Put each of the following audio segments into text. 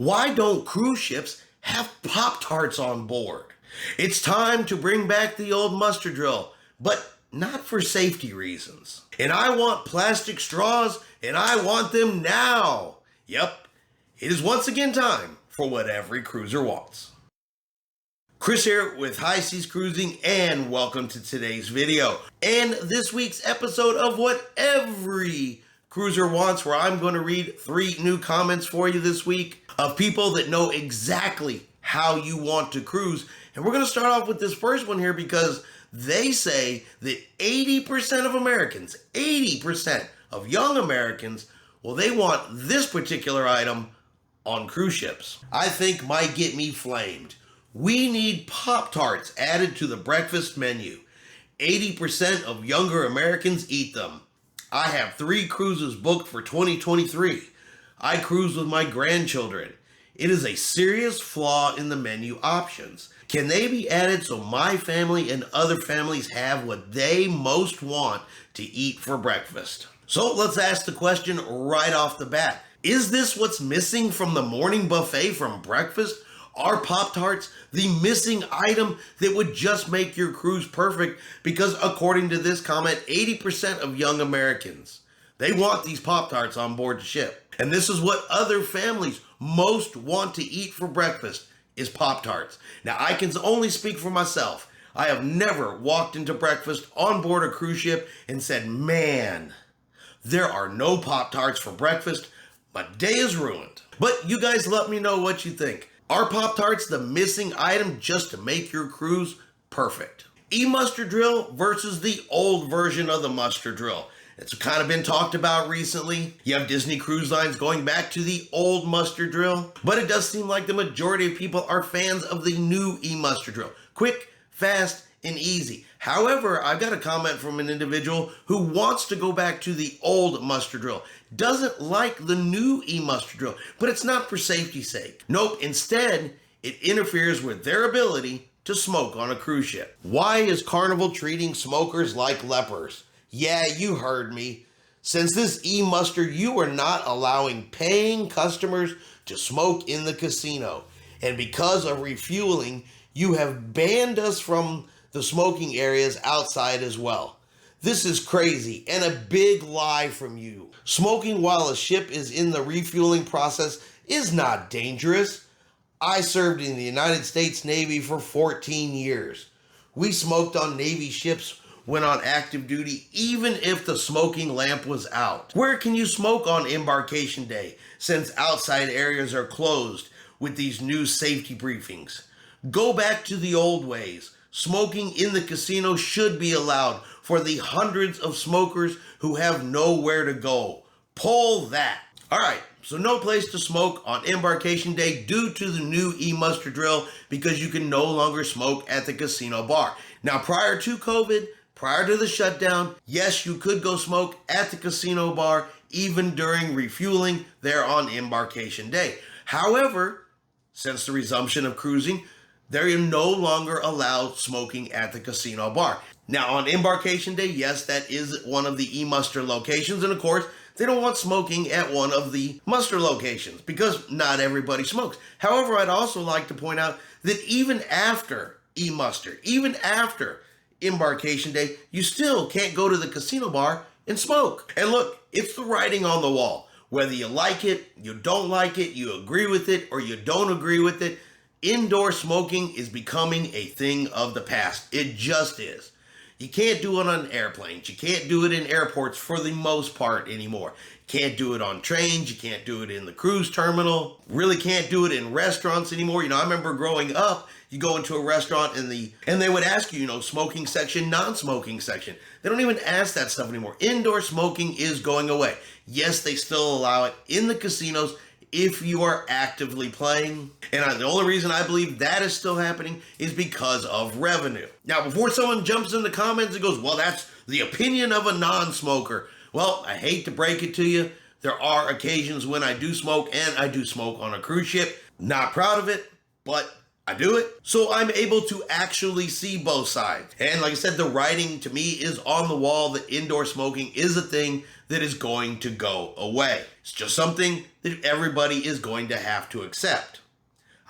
Why don't cruise ships have Pop Tarts on board? It's time to bring back the old muster drill, but not for safety reasons. And I want plastic straws, and I want them now. Yep, it is once again time for what every cruiser wants. Chris here with High Seas Cruising, and welcome to today's video and this week's episode of What Every Cruiser Wants, where I'm going to read 3 new comments for you this week of people that know exactly how you want to cruise. And we're going to start off with this first one here because they say that 80% of Americans, 80% of young Americans, well, they want this particular item on cruise ships. I think might get me flamed. We need Pop Tarts added to the breakfast menu. 80% of younger Americans eat them. I have 3 cruises booked for 2023. I cruise with my grandchildren. It is a serious flaw in the menu options. Can they be added so my family and other families have what they most want to eat for breakfast? So let's ask the question right off the bat. Is this what's missing from the morning buffet from breakfast? Are Pop Tarts the missing item that would just make your cruise perfect? Because according to this comment, 80% of young Americans, they want these Pop Tarts on board the ship. And this is what other families most want to eat for breakfast is Pop Tarts. Now, I can only speak for myself. I have never walked into breakfast on board a cruise ship and said, man, there are no Pop Tarts for breakfast. My day is ruined. But you guys let me know what you think. Are Pop Tarts the missing item just to make your cruise perfect? E-muster drill versus the old version of the muster drill. It's kind of been talked about recently. You have Disney Cruise Lines going back to the old muster drill, but it does seem like the majority of people are fans of the new e-muster drill. Quick, fast, and easy. However, I've got a comment from an individual who wants to go back to the old muster drill. Doesn't like the new e-muster drill, but it's not for safety's sake. Nope, instead, it interferes with their ability to smoke on a cruise ship. Why is Carnival treating smokers like lepers? Yeah, you heard me. Since this e-muster, you are not allowing paying customers to smoke in the casino. And because of refueling, you have banned us from the smoking areas outside as well. This is crazy and a big lie from you. Smoking while a ship is in the refueling process is not dangerous. I served in the United States Navy for 14 years. We smoked on Navy ships when on active duty, even if the smoking lamp was out. Where can you smoke on embarkation day since outside areas are closed with these new safety briefings? Go back to the old ways. Smoking in the casino should be allowed for the hundreds of smokers who have nowhere to go. Pull that. All right, so no place to smoke on embarkation day due to the new e-muster drill because you can no longer smoke at the casino bar. Now, prior to COVID, prior to the shutdown, yes, you could go smoke at the casino bar even during refueling there on embarkation day. However, since the resumption of cruising, they're no longer allowed smoking at the casino bar. Now, on embarkation day, yes, that is one of the e-muster locations. And of course, they don't want smoking at one of the muster locations because not everybody smokes. However, I'd also like to point out that even after e-muster, even after embarkation day, you still can't go to the casino bar and smoke. And look, it's the writing on the wall. Whether you like it, you don't like it, you agree with it, or you don't agree with it, indoor smoking is becoming a thing of the past. It just is. You can't do it on airplanes. You can't do it in airports for the most part anymore. You can't do it on trains. You can't do it in the cruise terminal. Really can't do it in restaurants anymore. You know, I remember growing up, you go into a restaurant and they would ask you, smoking section, non-smoking section. They don't even ask that stuff anymore. Indoor smoking is going away. Yes, they still allow it in the casinos if you are actively playing. And the only reason I believe that is still happening is because of revenue. Now, before someone jumps in the comments and goes, well, that's the opinion of a non-smoker. Well, I hate to break it to you. There are occasions when I do smoke, and I do smoke on a cruise ship. Not proud of it, but I do it so I'm able to actually see both sides. And like I said, the writing to me is on the wall that indoor smoking is a thing that is going to go away. It's just something that everybody is going to have to accept.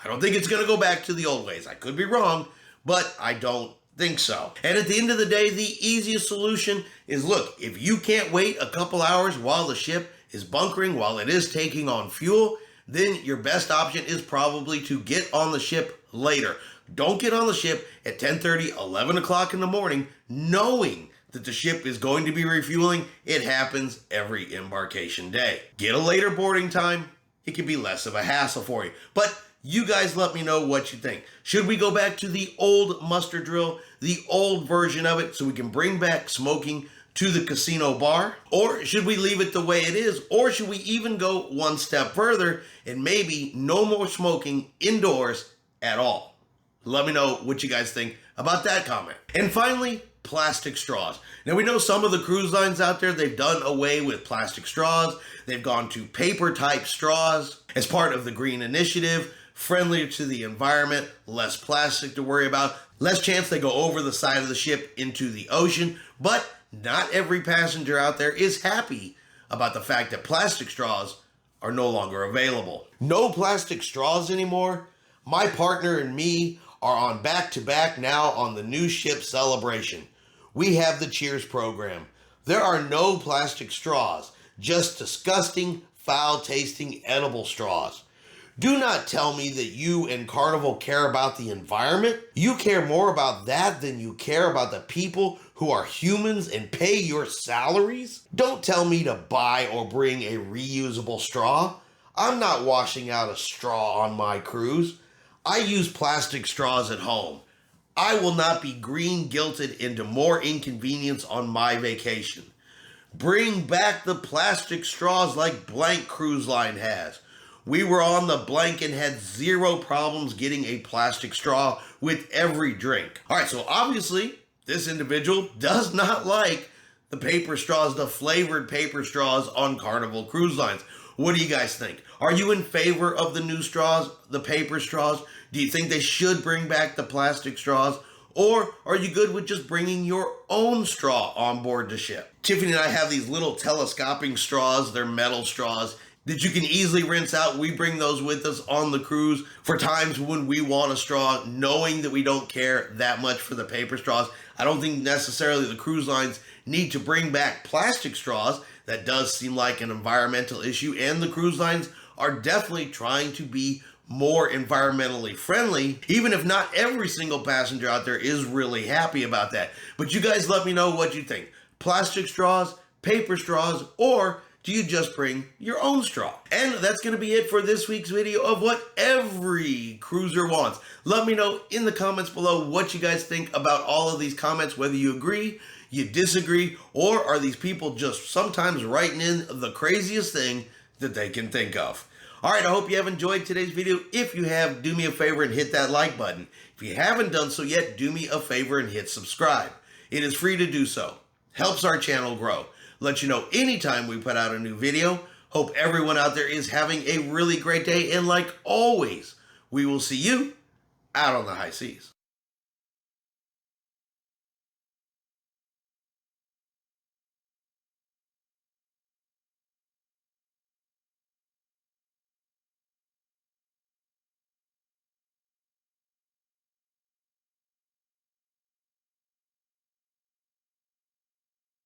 I don't think it's going to go back to the old ways. I could be wrong, but I don't think so. And at the end of the day, the easiest solution is, look, if you can't wait a couple hours while the ship is bunkering, while it is taking on fuel, then your best option is probably to get on the ship later. Don't get on the ship at 10:30, 11 o'clock in the morning, knowing that the ship is going to be refueling. It happens every embarkation day. Get a later boarding time. It can be less of a hassle for you. But you guys let me know what you think. Should we go back to the old muster drill, the old version of it, so we can bring back smoking to the casino bar? Or should we leave it the way it is? Or should we even go one step further and maybe no more smoking indoors at all? Let me know what you guys think about that comment. And finally, plastic straws. Now we know some of the cruise lines out there, they've done away with plastic straws. They've gone to paper type straws as part of the green initiative. Friendlier to the environment, less plastic to worry about, less chance they go over the side of the ship into the ocean. But not every passenger out there is happy about the fact that plastic straws are no longer available. No plastic straws anymore. My partner and me are on back-to-back now on the new ship celebration. We have the Cheers program. There are no plastic straws, just disgusting, foul-tasting edible straws. Do not tell me that you and Carnival care about the environment. You care more about that than you care about the people who are humans and pay your salaries. Don't tell me to buy or bring a reusable straw. I'm not washing out a straw on my cruise. I use plastic straws at home. I will not be green guilted into more inconvenience on my vacation. Bring back the plastic straws like Blank Cruise Line has. We were on the Blank and had zero problems getting a plastic straw with every drink. All right, so obviously this individual does not like the paper straws, the flavored paper straws on Carnival Cruise Lines. What do you guys think? Are you in favor of the new straws, the paper straws? Do you think they should bring back the plastic straws? Or are you good with just bringing your own straw on board the ship? Tiffany and I have these little telescoping straws. They're metal straws that you can easily rinse out. We bring those with us on the cruise for times when we want a straw, knowing that we don't care that much for the paper straws. I don't think necessarily the cruise lines need to bring back plastic straws. That does seem like an environmental issue, and the cruise lines are definitely trying to be more environmentally friendly, even if not every single passenger out there is really happy about that. But you guys let me know what you think. Plastic straws, paper straws, or do you just bring your own straw? And that's going to be it for this week's video of what every cruiser wants. Let me know in the comments below what you guys think about all of these comments, whether you agree, you disagree, or are these people just sometimes writing in the craziest thing that they can think of. All right, I hope you have enjoyed today's video. If you have, do me a favor and hit that like button. If you haven't done so yet, do me a favor and hit subscribe. It is free to do so. Helps our channel grow. Let you know anytime we put out a new video. Hope everyone out there is having a really great day. And like always, we will see you out on the high seas.